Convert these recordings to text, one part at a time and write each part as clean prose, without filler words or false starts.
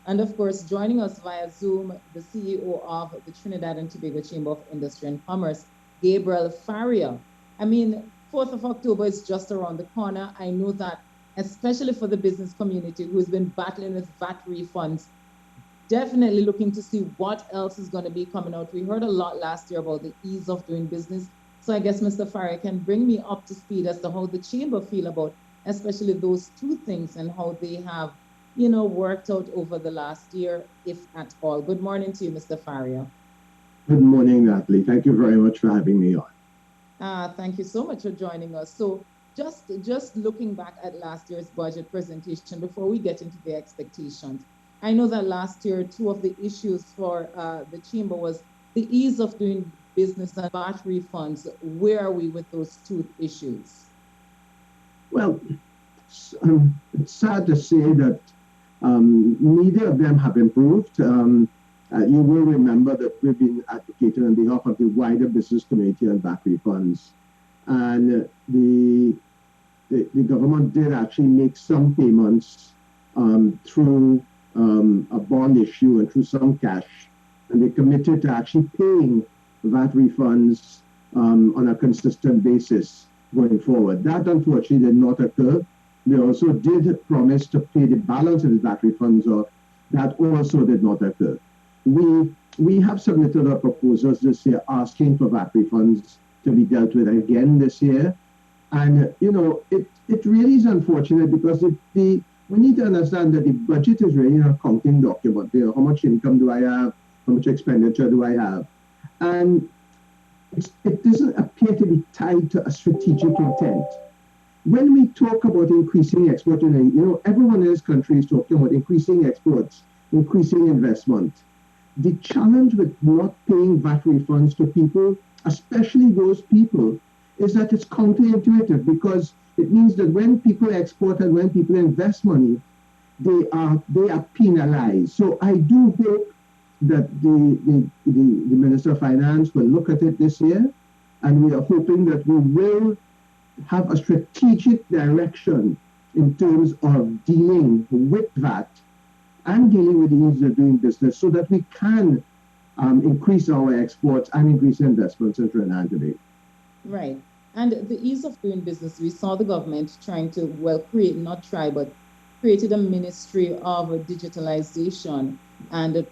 And of course, joining us via Zoom, the CEO of the Trinidad and Tobago Chamber of Industry and Commerce, Gabriel Faria. I mean, 4th of October is just around the corner. I know that, especially for the business community who's been battling with VAT refunds, definitely looking to see what else is going to be coming out. We heard a lot last year about the ease of doing business. So I guess Mr. Faria can bring me up to speed as to how the chamber feel about especially those two things and how they have, worked out over the last year, if at all. Good morning to you, Mr. Faria. Good morning, Natalie. Thank you very much for having me on. Thank you so much for joining us. So just looking back at last year's budget presentation before we get into the expectations, I know that last year, two of the issues for the chamber was the ease of doing business and VAT refunds. Where are we with those two issues? Well, it's sad to say that neither of them have improved. You will remember that we've been advocating on behalf of the wider business community on VAT refunds. And the government did actually make some payments through a bond issue and through some cash. And they committed to actually paying VAT refunds on a consistent basis going forward. That unfortunately did not occur. They also did promise to pay the balance of the VAT refunds off. That also did not occur. We have submitted our proposals this year asking for VAT refunds to be dealt with again this year. And, it really is unfortunate because we need to understand that the budget is really an accounting document. How much income do I have? How much expenditure do I have? And it doesn't appear to be tied to a strategic intent. When we talk about increasing export, everyone in this country is talking about increasing exports, increasing investment. The challenge with not paying VAT refunds to people, especially those people, is that it's counterintuitive because it means that when people export and when people invest money, they are penalized. So I do hope that the Minister of Finance will look at it this year, and we are hoping that we will have a strategic direction in terms of dealing with VAT and dealing with the ease of doing business so that we can increase our exports and increase investments in Trinidad today. Right. And the ease of doing business, we saw the government trying to, created a ministry of digitalization and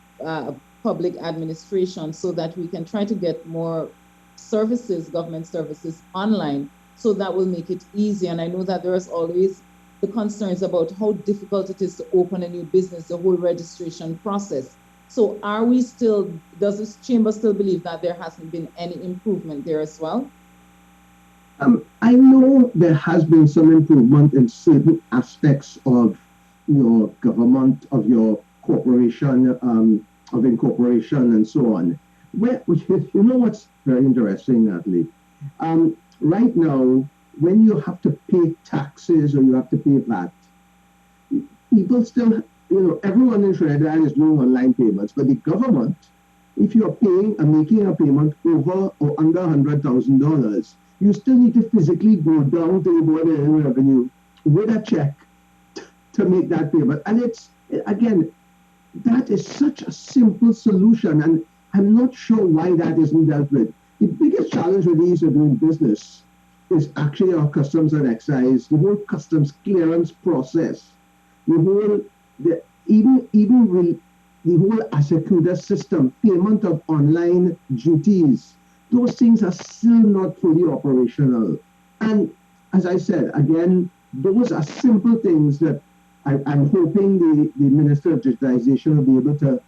public administration so that we can try to get more services, government services online. So that will make it easy. And I know that there is always the concerns about how difficult it is to open a new business, the whole registration process. So does this chamber still believe that there hasn't been any improvement there as well? I know there has been some improvement in certain aspects of your government, of your corporation, of incorporation and so on. What's very interesting, Natalie? Right now, when you have to pay taxes or you have to pay VAT, people still, everyone in Trinidad is doing online payments, but the government, if you're paying and making a payment over or under $100,000, you still need to physically go down to the Board of Revenue with a check to make that payment. And that is such a simple solution, and I'm not sure why that isn't dealt with. The biggest challenge with ease of doing business is actually our customs and excise, the whole customs clearance process, the whole Asecuda system, payment of online duties. Those things are still not fully operational. And as I said, again, those are simple things that I'm hoping the Minister of Digitization will be able to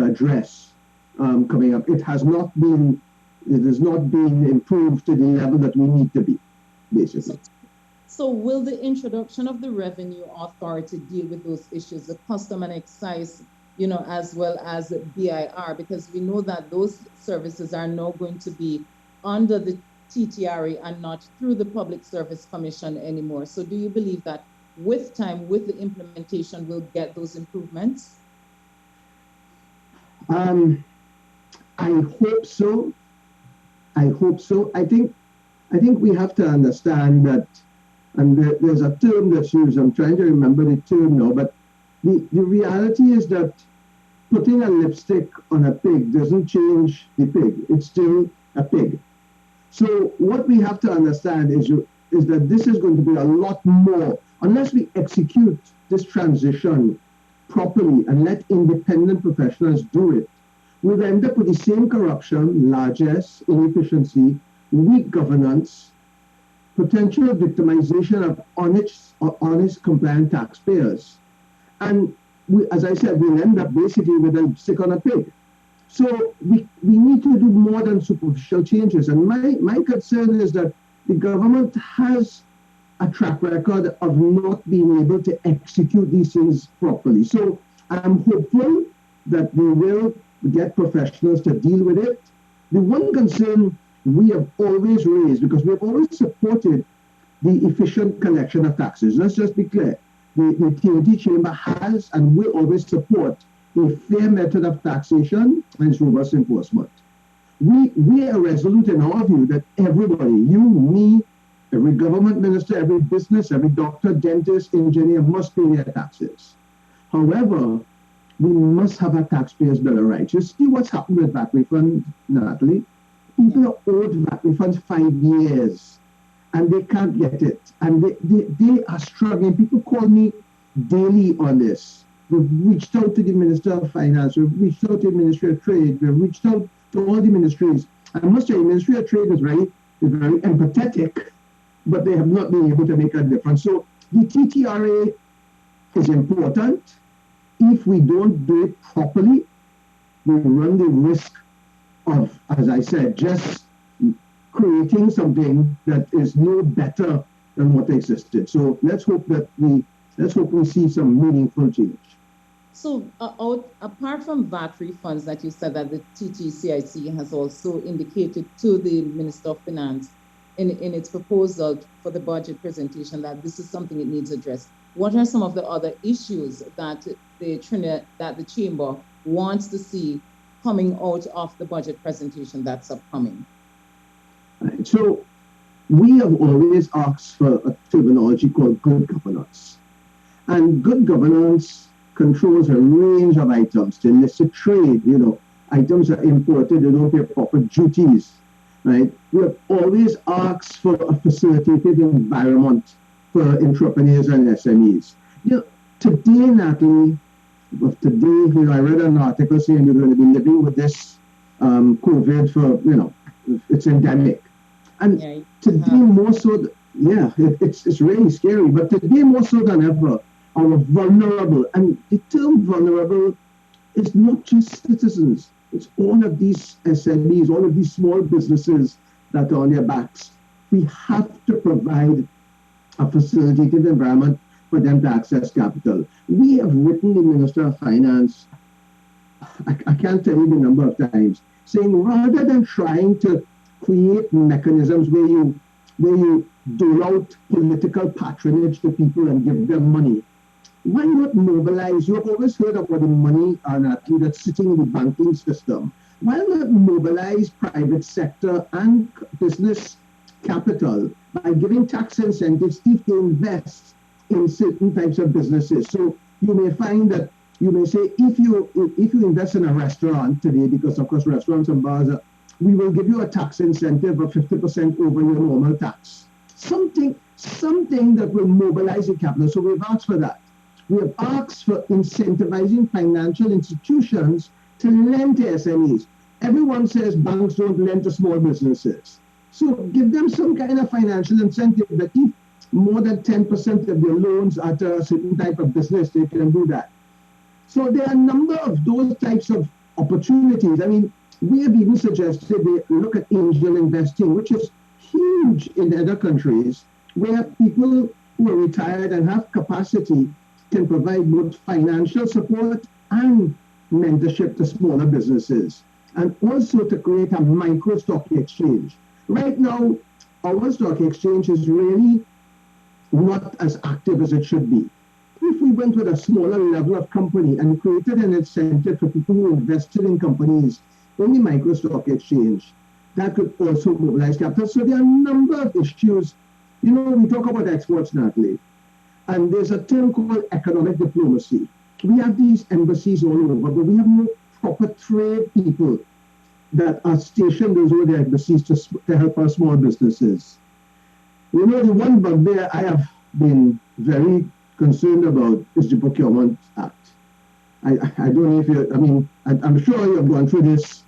address coming up. It has not been improved to the level that we need to be, basically. So will the introduction of the Revenue Authority deal with those issues, the custom and excise, as well as BIR, because we know that those services are now going to be under the TTRA and not through the Public Service Commission anymore. So do you believe that with time, with the implementation, we'll get those improvements? I hope so. I think we have to understand that, and there's a term that's used, I'm trying to remember the term now, but the reality is that putting a lipstick on a pig doesn't change the pig. It's still a pig. So what we have to understand is that this is going to be a lot more, unless we execute this transition properly and let independent professionals do it. We'll end up with the same corruption, largesse, inefficiency, weak governance, potential victimization of honest compliant taxpayers. And as I said, we'll end up basically with a stick on a pig. So we need to do more than superficial changes. And my concern is that the government has a track record of not being able to execute these things properly. So I'm hopeful that we will get professionals to deal with it. The one concern we have always raised, because we have always supported the efficient collection of taxes. Let's just be clear. The TOT chamber has and will always support a fair method of taxation and its robust enforcement. We are resolute in our view that everybody, you, me, every government minister, every business, every doctor, dentist, engineer must pay their taxes. However, we must have a taxpayers' bill of rights. You see what's happened with VAT refunds, Natalie? People are owed VAT refunds 5 years and they can't get it. And they are struggling. People call me daily on this. We've reached out to the Minister of Finance, we've reached out to the Ministry of Trade, we've reached out to all the ministries. I must say, the Ministry of Trade is very empathetic, but they have not been able to make a difference. So the TTRA is important. If we don't do it properly, we run the risk of, as I said, just creating something that is no better than what existed. So let's hope we see some meaningful change. So apart from VAT refunds that you said that the TTCIC has also indicated to the Minister of Finance in its proposal for the budget presentation that this is something it needs addressed, what are some of the other issues that the Chamber wants to see coming out of the budget presentation that's upcoming? Right. So we have always asked for a terminology called good governance. And good governance controls a range of items. To illicit trade, items are imported, they don't pay proper duties, right? We have always asked for a facilitated environment for entrepreneurs and SMEs. Today, Natalie, I read an article saying you're going to be living with this COVID for, it's endemic. And today more so, it's really scary, but today more so than ever, are vulnerable. And the term vulnerable is not just citizens, it's all of these SMEs, all of these small businesses that are on their backs. We have to provide a facilitated environment for them to access capital. We have written the Minister of Finance, I can't tell you the number of times, saying rather than trying to create mechanisms where you dole out political patronage to people and give them money, why not mobilize? You've always heard about the money that's sitting in the banking system. Why not mobilize private sector and business capital by giving tax incentives if they invest in certain types of businesses? So you may find that you may say, if you invest in a restaurant today, because of course restaurants and bars we will give you a tax incentive of 50% over your normal tax. Something that will mobilize the capital. So we've asked for that. We have asked for incentivizing financial institutions to lend to SMEs. Everyone says banks don't lend to small businesses. So give them some kind of financial incentive that if more than 10% of their loans are to a certain type of business, they can do that. So there are a number of those types of opportunities. I mean, we have even suggested they look at angel investing, which is huge in other countries, where people who are retired and have capacity can provide both financial support and mentorship to smaller businesses, and also to create a micro stock exchange. Right now, our stock exchange is really not as active as it should be. If we went with a smaller level of company and created an incentive for people who invested in companies in the micro stock exchange, that could also mobilize capital. So there are a number of issues. We talk about exports, Natalie, and there's a term called economic diplomacy. we have these embassies all over, but we have no proper trade people that are stationed over the embassies to help our small businesses. You know, the one bugbear I have been very concerned about is the Procurement Act. I don't know if you, I mean, I'm sure you've gone through this.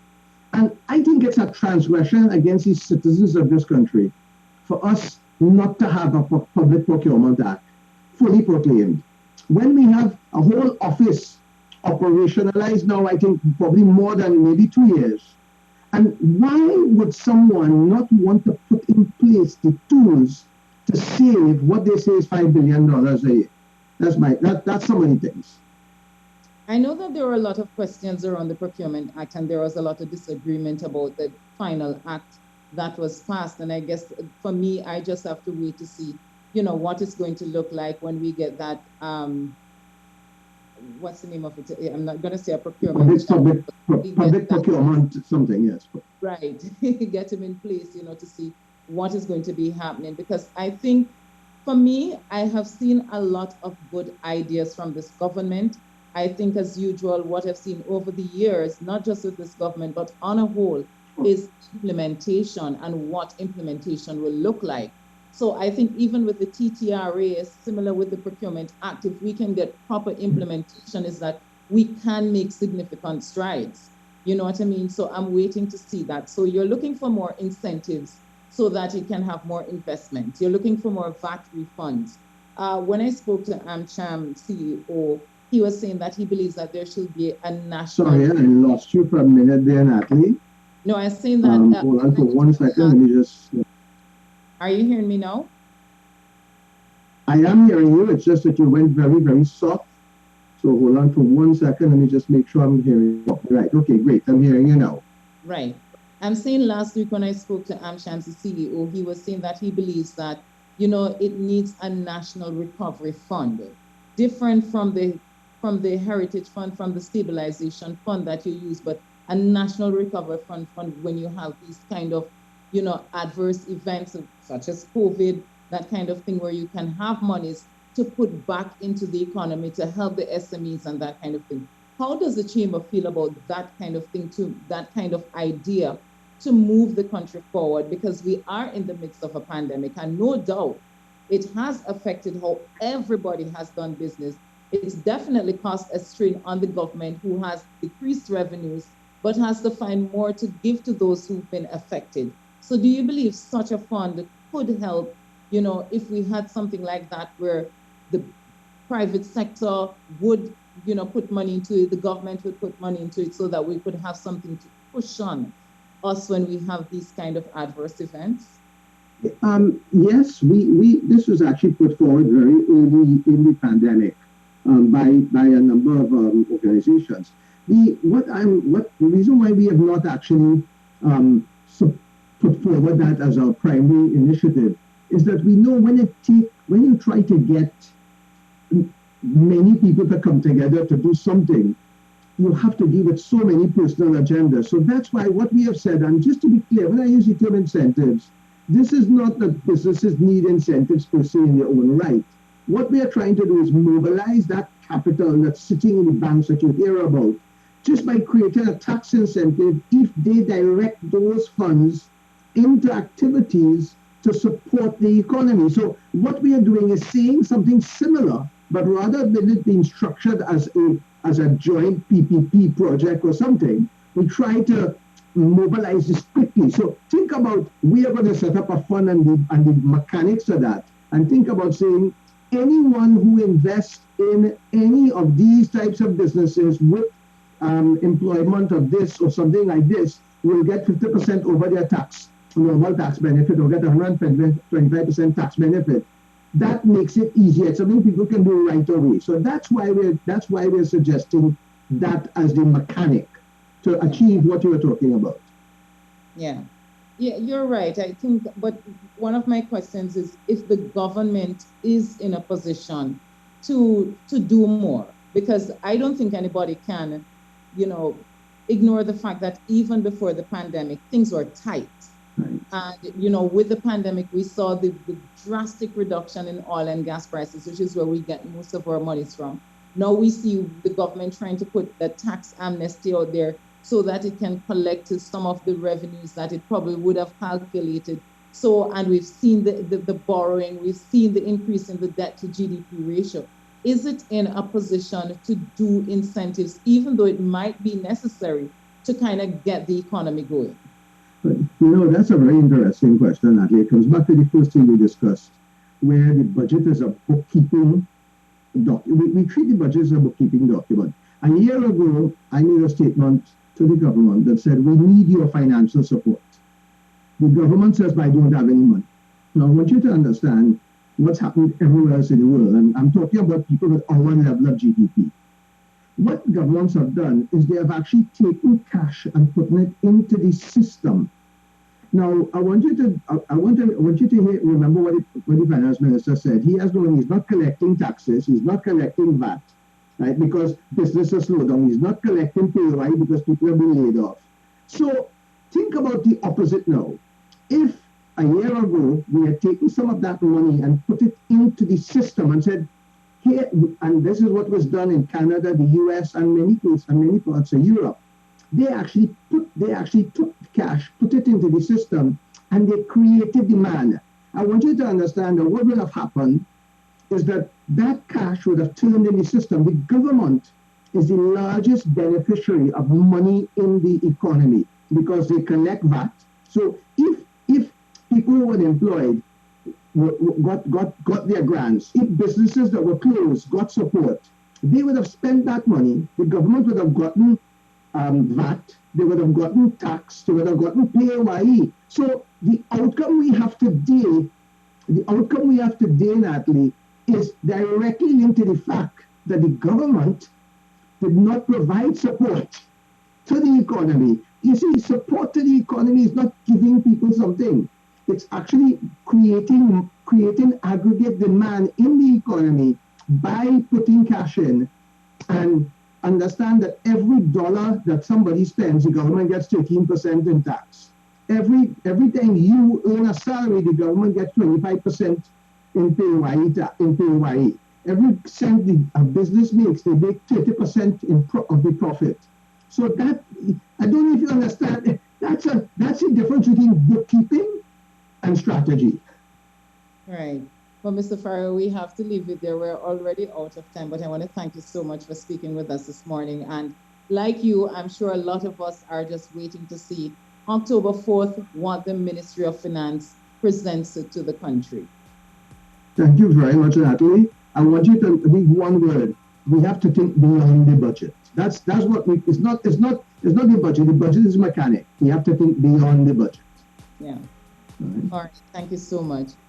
And I think it's a transgression against the citizens of this country for us not to have a Public Procurement Act fully proclaimed. When we have a whole office operationalized now, I think probably more than maybe 2 years. And why would someone not want to put in place the tools to save what they say is $5 billion a year? That's so many things. I know that there were a lot of questions around the Procurement Act, and there was a lot of disagreement about the final act that was passed. And I guess for me, I just have to wait to see, you know, what it's going to look like when we get that, what's the name of it? I'm not going to say a procurement. Public procurement, something, yes. Right, get him in place, you know, to see what is going to be happening. Because I think, for me, I have seen a lot of good ideas from this government. I think, as usual, what I've seen over the years, not just with this government, but on a whole, is implementation and what implementation will look like. So I think even with the TTRA, similar with the Procurement Act, if we can get proper implementation, is that we can make significant strides. You know what I mean? So I'm waiting to see that. So you're looking for more incentives so that you can have more investment. You're looking for more VAT refunds. When I spoke to AmCham CEO, he was saying that he believes that there should be a national... Sorry, I lost you for a minute there, Natalie. No, I was saying that... hold on for 1 second, let me just... Are you hearing me now? I am hearing you, it's just that you went very, very soft. So hold on for 1 second, let me just make sure I'm hearing you. Right, okay, great, I'm hearing you now. Right. I'm saying last week when I spoke to AmCham's CEO, he was saying that he believes that, you know, it needs a national recovery fund, different from the Heritage Fund, from the Stabilization Fund that you use, but a national recovery fund when you have these kind of, you know, adverse events such as COVID, that kind of thing, where you can have monies to put back into the economy to help the SMEs and that kind of thing. How does the Chamber feel about that kind of thing, that kind of idea to move the country forward? Because we are in the midst of a pandemic, and no doubt it has affected how everybody has done business. It's definitely caused a strain on the government, who has decreased revenues, but has to find more to give to those who've been affected. So do you believe such a fund could help, you know, if we had something like that, where the private sector would, you know, put money into it, the government would put money into it, so that we could have something to push on us when we have these kind of adverse events? Yes, this was actually put forward very early in the pandemic by a number of organizations. The reason why we have not actually put forward that as our primary initiative is that we know when you try to get many people to come together to do something, you have to deal with so many personal agendas. So that's why what we have said, and just to be clear, when I use the term incentives, this is not that businesses need incentives per se in their own right. What we are trying to do is mobilize that capital that's sitting in the banks that you hear about, just by creating a tax incentive if they direct those funds into activities to support the economy. So what we are doing is saying something similar, but rather than it being structured as a joint PPP project or something, we try to mobilize this quickly. So think about, we are going to set up a fund and the mechanics of that, and think about saying anyone who invests in any of these types of businesses with employment of this or something like this will get 50% over their normal tax benefit, or get 125% tax benefit. That makes it easier. It's something people can do right away. So that's why we're suggesting that as the mechanic to achieve what you were talking about. Yeah, you're right. I think, but one of my questions is if the government is in a position to do more, because I don't think anybody can, you know, ignore the fact that even before the pandemic, things were tight. Right. And, you know, with the pandemic, we saw the drastic reduction in oil and gas prices, which is where we get most of our monies from. Now we see the government trying to put the tax amnesty out there so that it can collect some of the revenues that it probably would have calculated. So, and we've seen the borrowing, we've seen the increase in the debt to GDP ratio. Is it in a position to do incentives, even though it might be necessary to kind of get the economy going? But, that's a very interesting question, Natalie. It comes back to the first thing we discussed, where the budget is a bookkeeping document. We treat the budget as a bookkeeping document. A year ago, I made a statement to the government that said, we need your financial support. The government says, but I don't have any money. Now, I want you to understand what's happened everywhere else in the world. And I'm talking about people with our level of GDP. What governments have done is they have actually taken cash and putting it into the system. Now, I want you to remember what the finance minister said. He's not collecting taxes, he's not collecting VAT, right? Because businesses slow down. He's not collecting pay because people have been laid off. So think about the opposite now. If a year ago we had taken some of that money and put it into the system and said, here, and this is what was done in Canada, the US, and many places, and many parts of Europe. They actually took cash, put it into the system, and they created demand. I want you to understand that what would have happened is that cash would have turned in the system. The government is the largest beneficiary of money in the economy because they collect VAT. So if people who were employed got their grants, if businesses that were closed got support, they would have spent that money. The government would have gotten VAT, they would have gotten tax, they would have gotten PAYE. So the outcome we have today, Natalie, is directly linked to the fact that the government did not provide support to the economy. You see, support to the economy is not giving people something. It's actually creating aggregate demand in the economy by putting cash in. And understand that every dollar that somebody spends, the government gets 13% in tax. Every time you earn a salary, the government gets 25% in PAYE. Every cent a business makes, they make 30% of the profit. So that, I don't know if you understand, that's the difference between bookkeeping and strategy. Right. Well, Mr. Faria, we have to leave it there. We're already out of time, but I want to thank you so much for speaking with us this morning. And like you, I'm sure a lot of us are just waiting to see October 4th what the Ministry of Finance presents to the country. Thank you very much, Natalie. I want you to read one word. We have to think beyond the budget. That's what it's not the budget. The budget is mechanic. We have to think beyond the budget. Yeah. All right. Thank you so much.